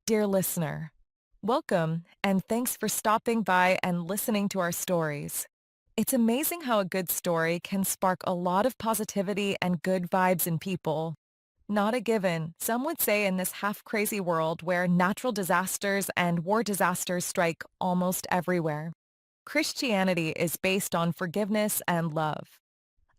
Dear listener, welcome and thanks for stopping by and listening to our stories. It's amazing how a good story can spark a lot of positivity and good vibes in people. Not a given, some would say in this half-crazy world where natural disasters and war disasters strike almost everywhere. Christianity is based on forgiveness and love.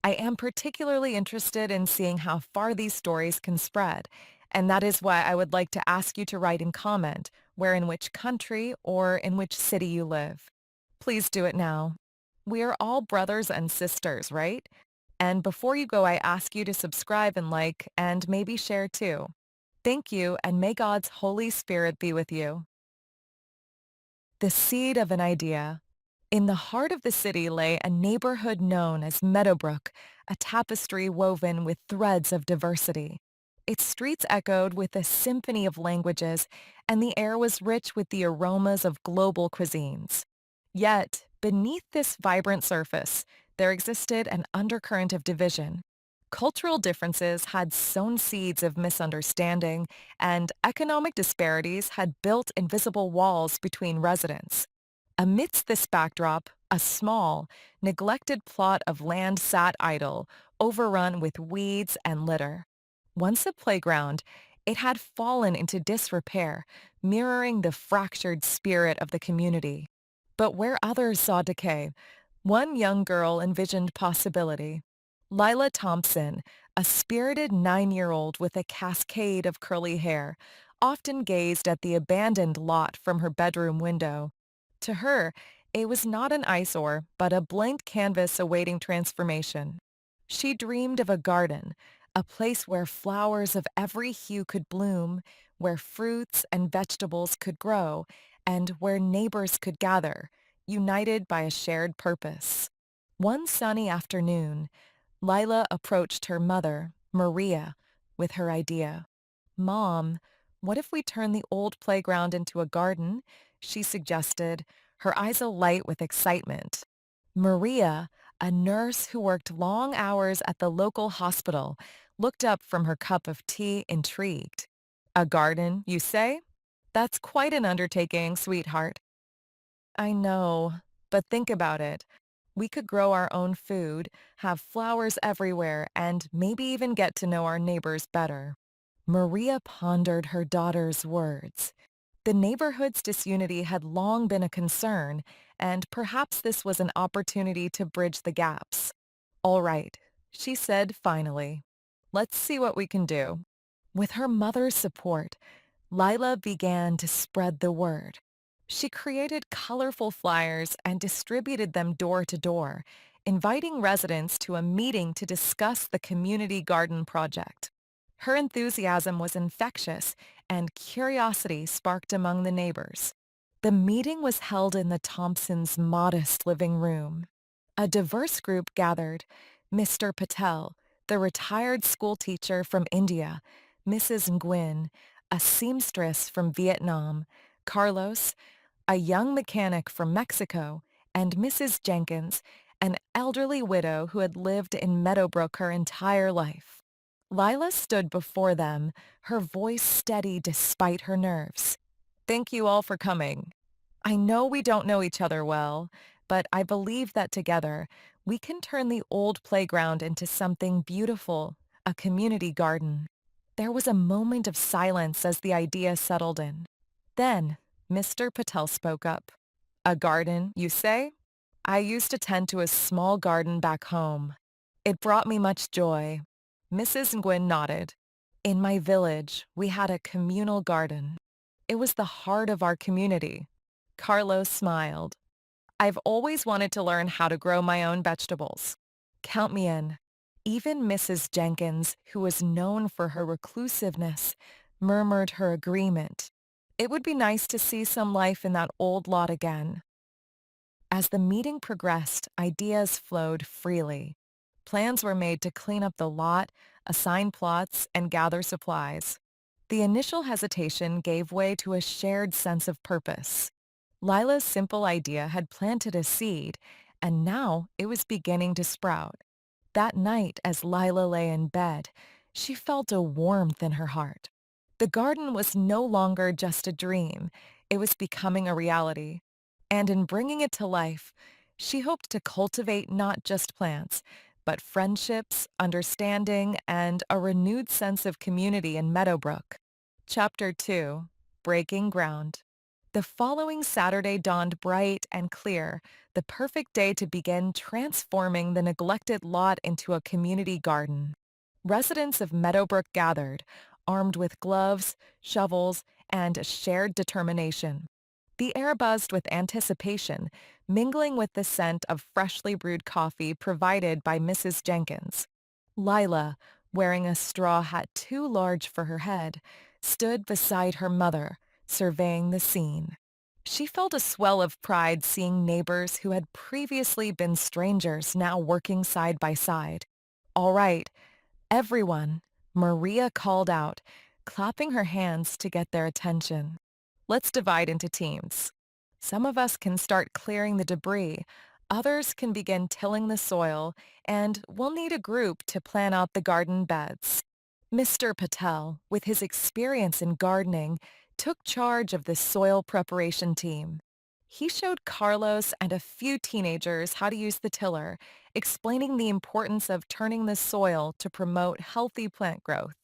I am particularly interested in seeing how far these stories can spread, and that is why I would like to ask you to write and comment where in which country or in which city you live. Please do it now. We are all brothers and sisters, right? And before you go, I ask you to subscribe and like, and maybe share too. Thank you, and may God's Holy Spirit be with you. The seed of an idea. In the heart of the city lay a neighborhood known as Meadowbrook, a tapestry woven with threads of diversity. Its streets echoed with a symphony of languages, and the air was rich with the aromas of global cuisines. Yet, beneath this vibrant surface, there existed an undercurrent of division. Cultural differences had sown seeds of misunderstanding, and economic disparities had built invisible walls between residents. Amidst this backdrop, a small, neglected plot of land sat idle, overrun with weeds and litter. Once a playground, it had fallen into disrepair, mirroring the fractured spirit of the community. But where others saw decay, one young girl envisioned possibility. Lila Thompson, a spirited 9-year-old with a cascade of curly hair, often gazed at the abandoned lot from her bedroom window. To her, it was not an eyesore, but a blank canvas awaiting transformation. She dreamed of a garden, a place where flowers of every hue could bloom, where fruits and vegetables could grow, and where neighbors could gather, united by a shared purpose. One sunny afternoon, Lila approached her mother, Maria, with her idea. "Mom, what if we turn the old playground into a garden?" she suggested, her eyes alight with excitement. Maria, a nurse who worked long hours at the local hospital, looked up from her cup of tea intrigued. "A garden, you say? That's quite an undertaking, sweetheart." "I know, but think about it. We could grow our own food, have flowers everywhere, and maybe even get to know our neighbors better." Maria pondered her daughter's words. The neighborhood's disunity had long been a concern, and perhaps this was an opportunity to bridge the gaps. "All right," she said finally. "Let's see what we can do." With her mother's support, Lila began to spread the word. She created colorful flyers and distributed them door to door, inviting residents to a meeting to discuss the community garden project. Her enthusiasm was infectious, and curiosity sparked among the neighbors. The meeting was held in the Thompsons' modest living room. A diverse group gathered: Mr. Patel, the retired schoolteacher from India; Mrs. Nguyen, a seamstress from Vietnam; Carlos, a young mechanic from Mexico; and Mrs. Jenkins, an elderly widow who had lived in Meadowbrook her entire life. Lila stood before them, her voice steady despite her nerves. "Thank you all for coming. I know we don't know each other well, but I believe that together we can turn the old playground into something beautiful, a community garden." There was a moment of silence as the idea settled in. Then, Mr. Patel spoke up. "A garden, you say? I used to tend to a small garden back home. It brought me much joy." Mrs. Nguyen nodded. "In my village, we had a communal garden. It was the heart of our community." Carlos smiled. "I've always wanted to learn how to grow my own vegetables. Count me in." Even Mrs. Jenkins, who was known for her reclusiveness, murmured her agreement. It would be nice to see some life in that old lot again. As the meeting progressed, ideas flowed freely. Plans were made to clean up the lot, assign plots, and gather supplies. The initial hesitation gave way to a shared sense of purpose. Lila's simple idea had planted a seed, and now it was beginning to sprout. That night, as Lila lay in bed, she felt a warmth in her heart. The garden was no longer just a dream, it was becoming a reality. And in bringing it to life, she hoped to cultivate not just plants, but friendships, understanding, and a renewed sense of community in Meadowbrook. Chapter 2, Breaking Ground. The following Saturday dawned bright and clear, the perfect day to begin transforming the neglected lot into a community garden. Residents of Meadowbrook gathered, armed with gloves, shovels, and a shared determination. The air buzzed with anticipation, mingling with the scent of freshly brewed coffee provided by Mrs. Jenkins. Lila, wearing a straw hat too large for her head, stood beside her mother, surveying the scene. She felt a swell of pride seeing neighbors who had previously been strangers now working side by side. All right, everyone, Maria called out, clapping her hands to get their attention. Let's divide into teams. Some of us can start clearing the debris, others can begin tilling the soil, and we'll need a group to plan out the garden beds. Mr. Patel, with his experience in gardening, took charge of the soil preparation team. He showed Carlos and a few teenagers how to use the tiller, explaining the importance of turning the soil to promote healthy plant growth.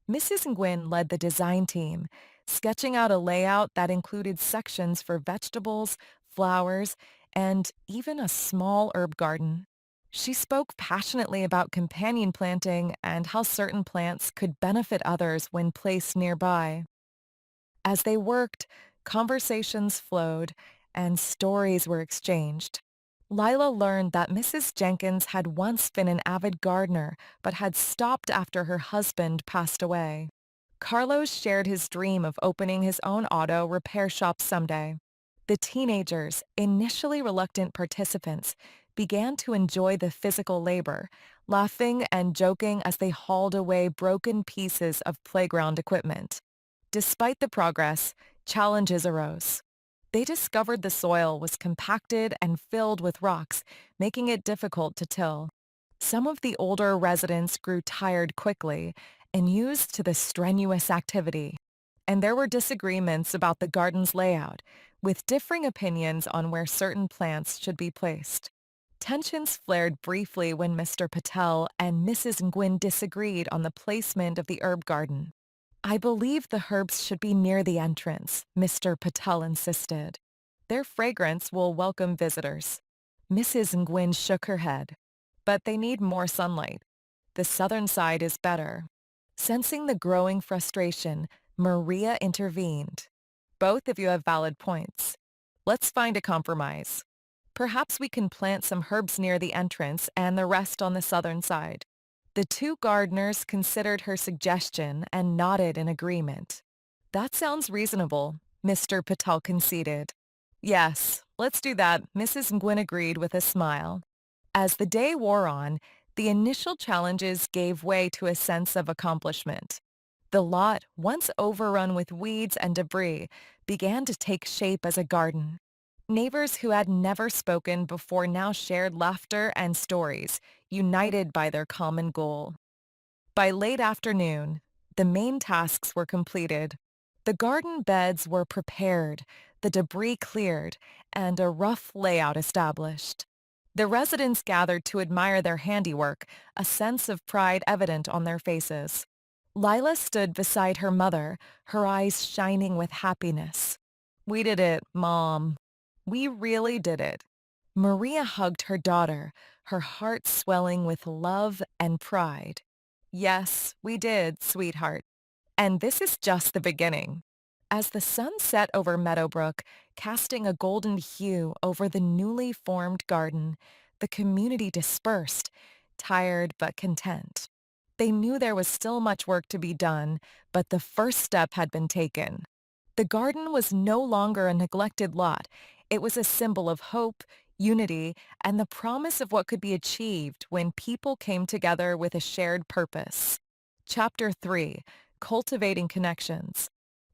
Mrs. Nguyen led the design team, sketching out a layout that included sections for vegetables, flowers, and even a small herb garden. She spoke passionately about companion planting and how certain plants could benefit others when placed nearby. As they worked, conversations flowed and stories were exchanged. Lila learned that Mrs. Jenkins had once been an avid gardener but had stopped after her husband passed away. Carlos shared his dream of opening his own auto repair shop someday. The teenagers, initially reluctant participants, began to enjoy the physical labor, laughing and joking as they hauled away broken pieces of playground equipment. Despite the progress, challenges arose. They discovered the soil was compacted and filled with rocks, making it difficult to till. Some of the older residents grew tired quickly and used to the strenuous activity. And there were disagreements about the garden's layout, with differing opinions on where certain plants should be placed. Tensions flared briefly when Mr. Patel and Mrs. Nguyen disagreed on the placement of the herb garden. I believe the herbs should be near the entrance, Mr. Patel insisted. Their fragrance will welcome visitors. Mrs. Nguyen shook her head. But they need more sunlight. The southern side is better. Sensing the growing frustration, Maria intervened. Both of you have valid points. Let's find a compromise. Perhaps we can plant some herbs near the entrance and the rest on the southern side. The two gardeners considered her suggestion and nodded in agreement. That sounds reasonable, Mr. Patel conceded. Yes, let's do that, Mrs. Nguyen agreed with a smile. As the day wore on, the initial challenges gave way to a sense of accomplishment. The lot, once overrun with weeds and debris, began to take shape as a garden. Neighbors who had never spoken before now shared laughter and stories, united by their common goal. By late afternoon, the main tasks were completed. The garden beds were prepared, the debris cleared, and a rough layout established. The residents gathered to admire their handiwork, a sense of pride evident on their faces. Lila stood beside her mother, her eyes shining with happiness. We did it, Mom. We really did it. Maria hugged her daughter, her heart swelling with love and pride. Yes, we did, sweetheart. And this is just the beginning. As the sun set over Meadowbrook, casting a golden hue over the newly formed garden, the community dispersed, tired but content. They knew there was still much work to be done, but the first step had been taken. The garden was no longer a neglected lot. It was a symbol of hope, unity, and the promise of what could be achieved when people came together with a shared purpose. Chapter 3, Cultivating Connections.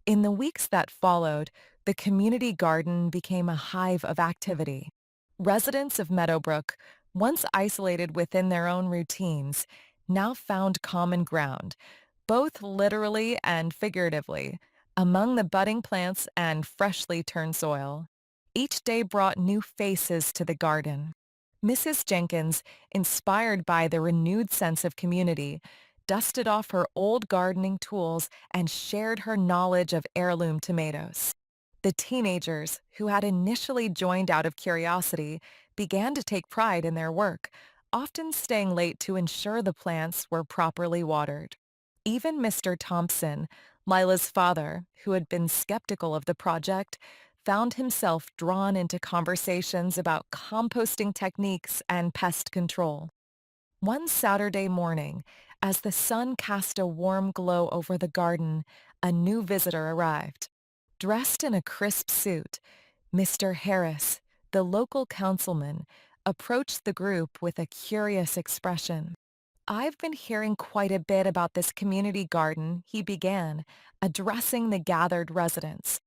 In the weeks that followed, the community garden became a hive of activity. Residents of Meadowbrook, once isolated within their own routines, now found common ground, both literally and figuratively, among the budding plants and freshly turned soil. Each day brought new faces to the garden. Mrs. Jenkins, inspired by the renewed sense of community, dusted off her old gardening tools and shared her knowledge of heirloom tomatoes. The teenagers, who had initially joined out of curiosity, began to take pride in their work, often staying late to ensure the plants were properly watered. Even Mr. Thompson, Lila's father, who had been skeptical of the project, found himself drawn into conversations about composting techniques and pest control. One Saturday morning, as the sun cast a warm glow over the garden, a new visitor arrived. Dressed in a crisp suit, Mr. Harris, the local councilman, approached the group with a curious expression. "I've been hearing quite a bit about this community garden," he began, addressing the gathered residents.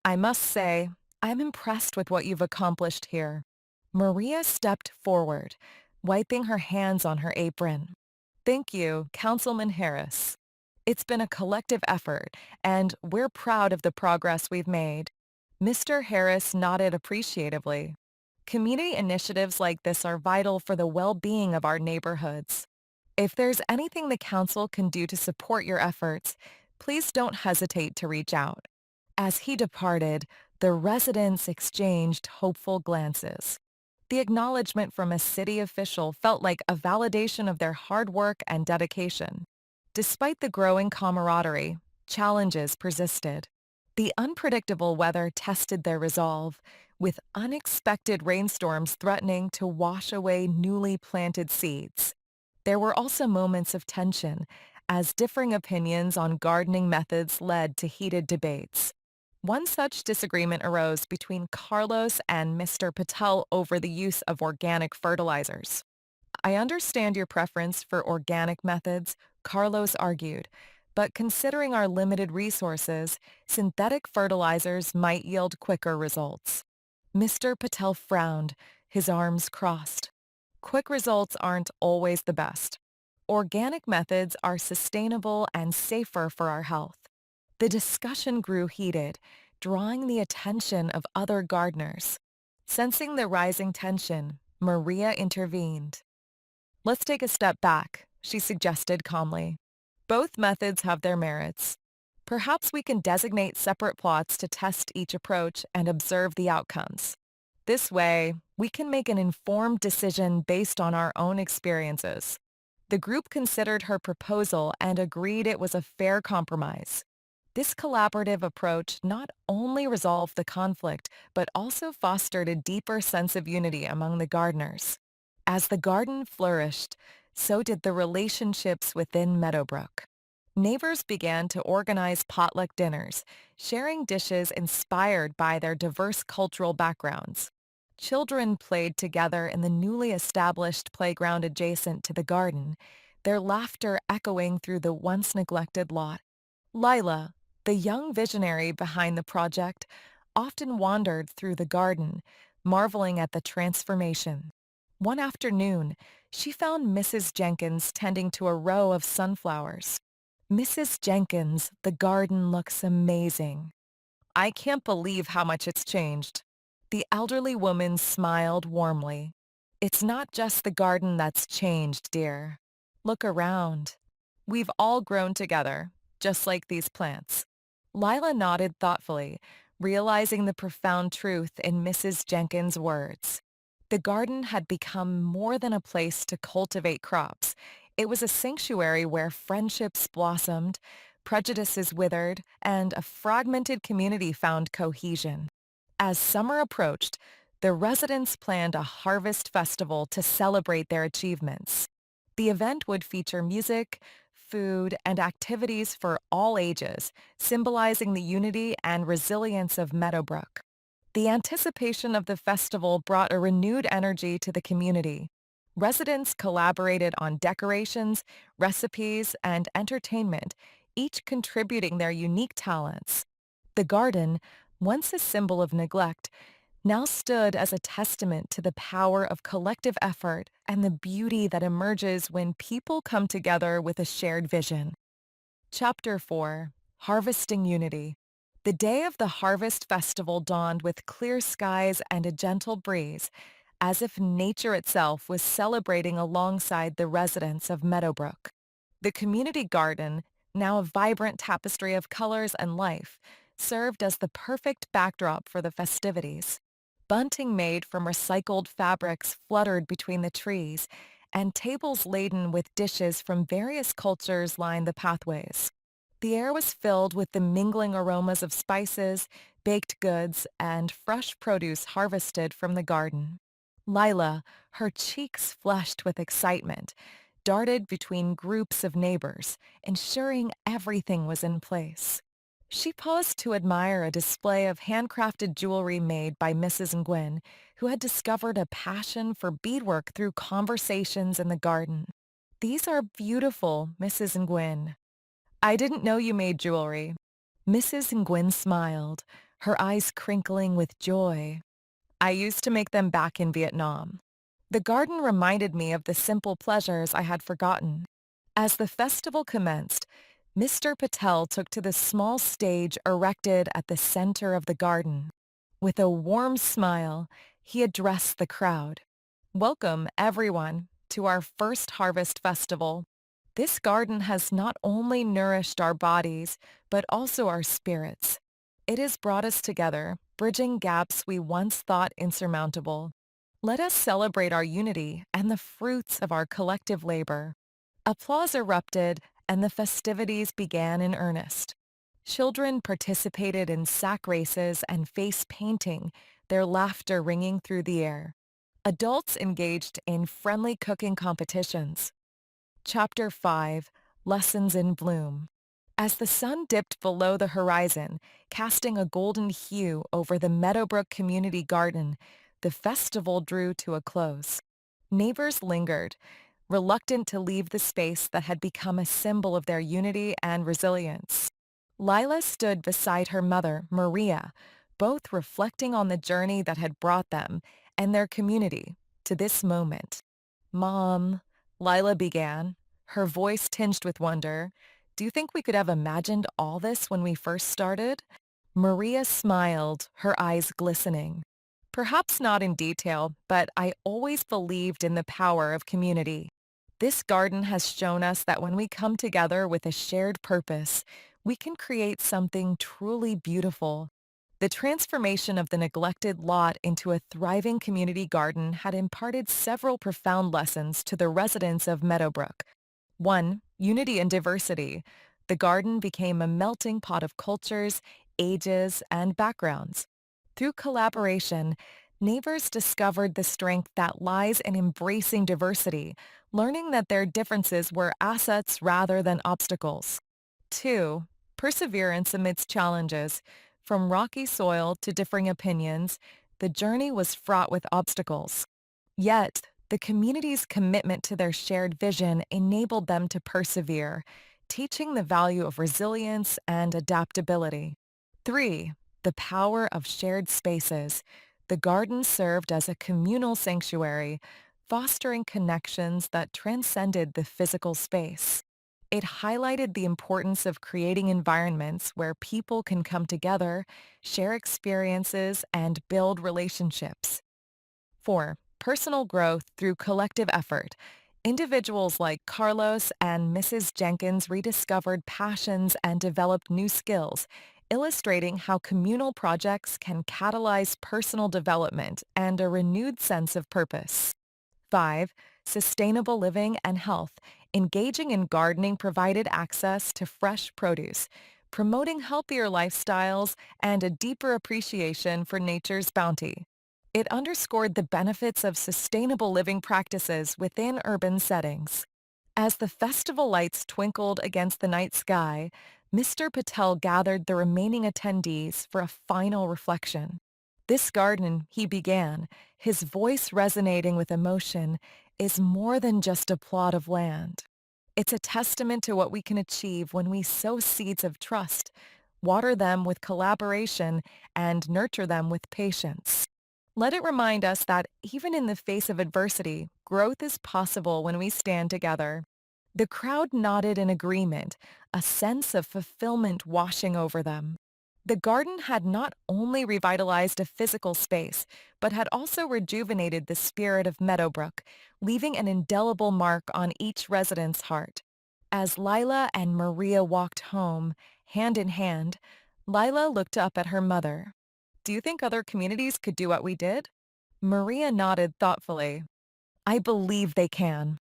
"I must say, I'm impressed with what you've accomplished here." Maria stepped forward, wiping her hands on her apron. "Thank you, Councilman Harris. It's been a collective effort, and we're proud of the progress we've made." Mr. Harris nodded appreciatively. "Community initiatives like this are vital for the well-being of our neighborhoods. If there's anything the council can do to support your efforts, please don't hesitate to reach out." As he departed, the residents exchanged hopeful glances. The acknowledgement from a city official felt like a validation of their hard work and dedication. Despite the growing camaraderie, challenges persisted. The unpredictable weather tested their resolve, with unexpected rainstorms threatening to wash away newly planted seeds. There were also moments of tension, as differing opinions on gardening methods led to heated debates. One such disagreement arose between Carlos and Mr. Patel over the use of organic fertilizers. "I understand your preference for organic methods," Carlos argued, "but considering our limited resources, synthetic fertilizers might yield quicker results." Mr. Patel frowned, his arms crossed. "Quick results aren't always the best. Organic methods are sustainable and safer for our health." The discussion grew heated, drawing the attention of other gardeners. Sensing the rising tension, Maria intervened. "Let's take a step back," she suggested calmly. "Both methods have their merits. Perhaps we can designate separate plots to test each approach and observe the outcomes. This way, we can make an informed decision based on our own experiences." The group considered her proposal and agreed it was a fair compromise. This collaborative approach not only resolved the conflict, but also fostered a deeper sense of unity among the gardeners. As the garden flourished, so did the relationships within Meadowbrook. Neighbors began to organize potluck dinners, sharing dishes inspired by their diverse cultural backgrounds. Children played together in the newly established playground adjacent to the garden, their laughter echoing through the once neglected lot. Lila, the young visionary behind the project, often wandered through the garden, marveling at the transformation. One afternoon, she found Mrs. Jenkins tending to a row of sunflowers. "Mrs. Jenkins, the garden looks amazing." "I can't believe how much it's changed." The elderly woman smiled warmly. "It's not just the garden that's changed, dear. Look around. We've all grown together, just like these plants." Lila nodded thoughtfully, realizing the profound truth in Mrs. Jenkins' words. The garden had become more than a place to cultivate crops. It was a sanctuary where friendships blossomed, prejudices withered, and a fragmented community found cohesion. As summer approached, the residents planned a harvest festival to celebrate their achievements. The event would feature music, food, and activities for all ages, symbolizing the unity and resilience of Meadowbrook. The anticipation of the festival brought a renewed energy to the community. Residents collaborated on decorations, recipes, and entertainment, each contributing their unique talents. The garden, once a symbol of neglect, now stood as a testament to the power of collective effort and the beauty that emerges when people come together with a shared vision. Chapter 4, Harvesting Unity. The day of the harvest festival dawned with clear skies and a gentle breeze, as if nature itself was celebrating alongside the residents of Meadowbrook. The community garden, now a vibrant tapestry of colors and life, served as the perfect backdrop for the festivities. Bunting made from recycled fabrics fluttered between the trees, and tables laden with dishes from various cultures lined the pathways. The air was filled with the mingling aromas of spices, baked goods, and fresh produce harvested from the garden. Lila, her cheeks flushed with excitement, darted between groups of neighbors, ensuring everything was in place. She paused to admire a display of handcrafted jewelry made by Mrs. Nguyen, who had discovered a passion for beadwork through conversations in the garden. "These are beautiful, Mrs. Nguyen. I didn't know you made jewelry." Mrs. Nguyen smiled, her eyes crinkling with joy. "I used to make them back in Vietnam." The garden reminded me of the simple pleasures I had forgotten. As the festival commenced, Mr. Patel took to the small stage erected at the center of the garden. With a warm smile, he addressed the crowd. "Welcome, everyone, to our first harvest festival. This garden has not only nourished our bodies, but also our spirits. It has brought us together, bridging gaps we once thought insurmountable. Let us celebrate our unity and the fruits of our collective labor." Applause erupted, and the festivities began in earnest. Children participated in sack races and face painting, their laughter ringing through the air. Adults engaged in friendly cooking competitions. Chapter 5, Lessons in Bloom. As the sun dipped below the horizon, casting a golden hue over the Meadowbrook Community Garden, the festival drew to a close. Neighbors lingered, reluctant to leave the space that had become a symbol of their unity and resilience. Lila stood beside her mother, Maria, both reflecting on the journey that had brought them and their community to this moment. "Mom," Lila began, her voice tinged with wonder, "do you think we could have imagined all this when we first started?" Maria smiled, her eyes glistening. "Perhaps not in detail, but I always believed in the power of community. This garden has shown us that when we come together with a shared purpose, we can create something truly beautiful." The transformation of the neglected lot into a thriving community garden had imparted several profound lessons to the residents of Meadowbrook. 1. Unity and diversity. The garden became a melting pot of cultures, ages, and backgrounds. Through collaboration, neighbors discovered the strength that lies in embracing diversity, learning that their differences were assets rather than obstacles. 2. Perseverance amidst challenges. From rocky soil to differing opinions, the journey was fraught with obstacles. Yet, the community's commitment to their shared vision enabled them to persevere, teaching the value of resilience and adaptability. 3. The power of shared spaces. The garden served as a communal sanctuary, fostering connections that transcended the physical space. It highlighted the importance of creating environments where people can come together, share experiences, and build relationships. 4. Personal growth through collective effort. Individuals like Carlos and Mrs. Jenkins rediscovered passions and developed new skills, illustrating how communal projects can catalyze personal development and a renewed sense of purpose. 5. Sustainable living and health. Engaging in gardening provided access to fresh produce, promoting healthier lifestyles and a deeper appreciation for nature's bounty. It underscored the benefits of sustainable living practices within urban settings. As the festival lights twinkled against the night sky, Mr. Patel gathered the remaining attendees for a final reflection. "This garden," he began, his voice resonating with emotion, "is more than just a plot of land. It's a testament to what we can achieve when we sow seeds of trust, water them with collaboration, and nurture them with patience. Let it remind us that even in the face of adversity, growth is possible when we stand together." The crowd nodded in agreement, a sense of fulfillment washing over them. The garden had not only revitalized a physical space, but had also rejuvenated the spirit of Meadowbrook, leaving an indelible mark on each resident's heart. As Lila and Maria walked home, hand in hand, Lila looked up at her mother. "Do you think other communities could do what we did?" Maria nodded thoughtfully. "I believe they can.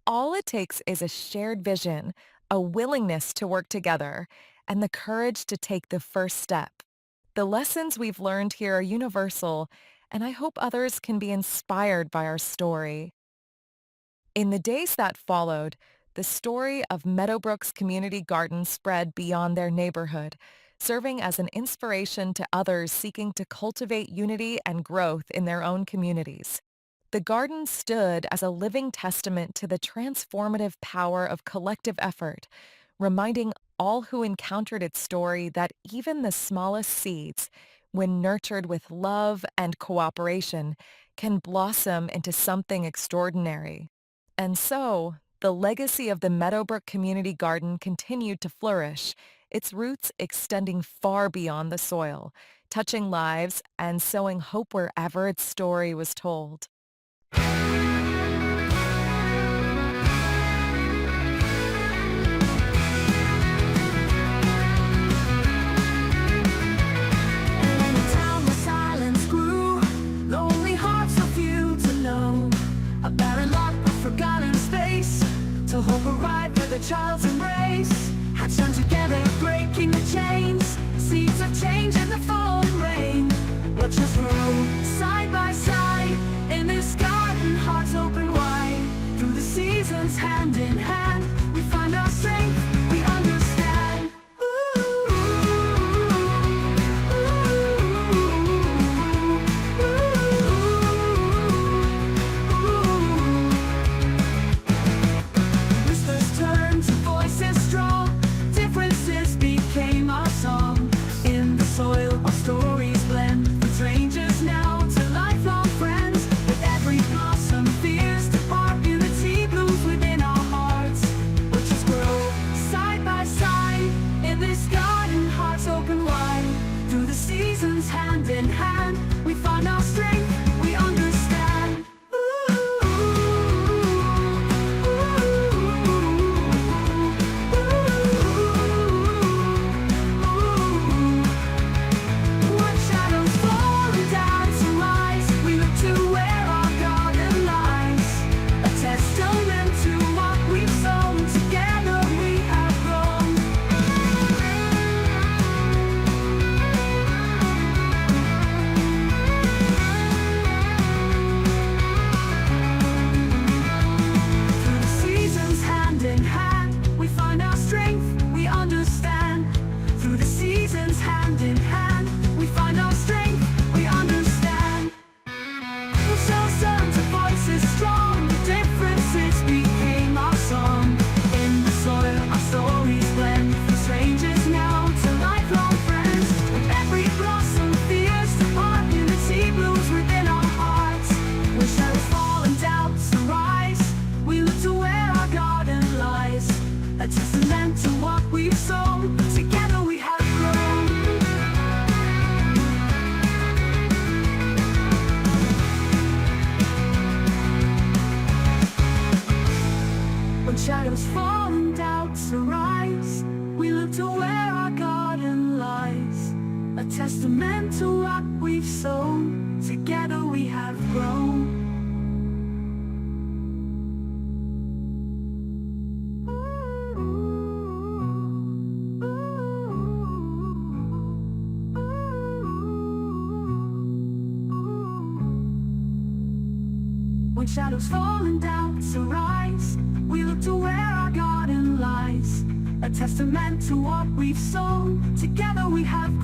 All it takes is a shared vision, a willingness to work together, and the courage to take the first step. The lessons we've learned here are universal, and I hope others can be inspired by our story." In the days that followed, the story of Meadowbrook's community garden spread beyond their neighborhood, serving as an inspiration to others seeking to cultivate unity and growth in their own communities. The garden stood as a living testament to the transformative power of collective effort, reminding all who encountered its story that even the smallest seeds, when nurtured with love and cooperation, can blossom into something extraordinary. And so, the legacy of the Meadowbrook Community Garden continued to flourish, its roots extending far beyond the soil, touching lives and sowing hope wherever its story was told. In a town where silence grew, lonely hearts so few to know. A barren lot of forgotten space, till hope arrived with a child's embrace. Hands joined together, breaking the chains. Seeds of change in the falling rain. We'll just grow side by side in this garden, hearts open wide. Through the seasons, hand in hand, we find our strength, we understand. Whispers turn to voices strong, differences became our song. In the soil, our stories blend, from strangers now to lifelong friends. With every blossom, fears depart, unity blooms within our hearts. We'll just grow side by side in this garden, hearts open wide. Through the seasons, hand in hand, we find our strength, we understand. What shadows falling down to rise, we look to where our garden lies. A testament to what we've sown, together we have grown. Through the seasons, hand in hand, we find our strength, we understand. Through the seasons, hand in hand, we find our strength, we understand. We'll show sons of voices strong, the differences became our song. In the soil, our stories blend, from strangers now to lifelong friends. With every blossom, fears depart, unity blooms within our hearts. When shadows fall and doubts arise, we look to where our garden lies. A testament to what we've sown, together we have grown. When shadows fall and doubts arise, we look to where our garden lies. A testament to what we've sown, together we have grown. When shadows fall and doubts arise, we look to where our garden lies. A testament to what we've sown, together we have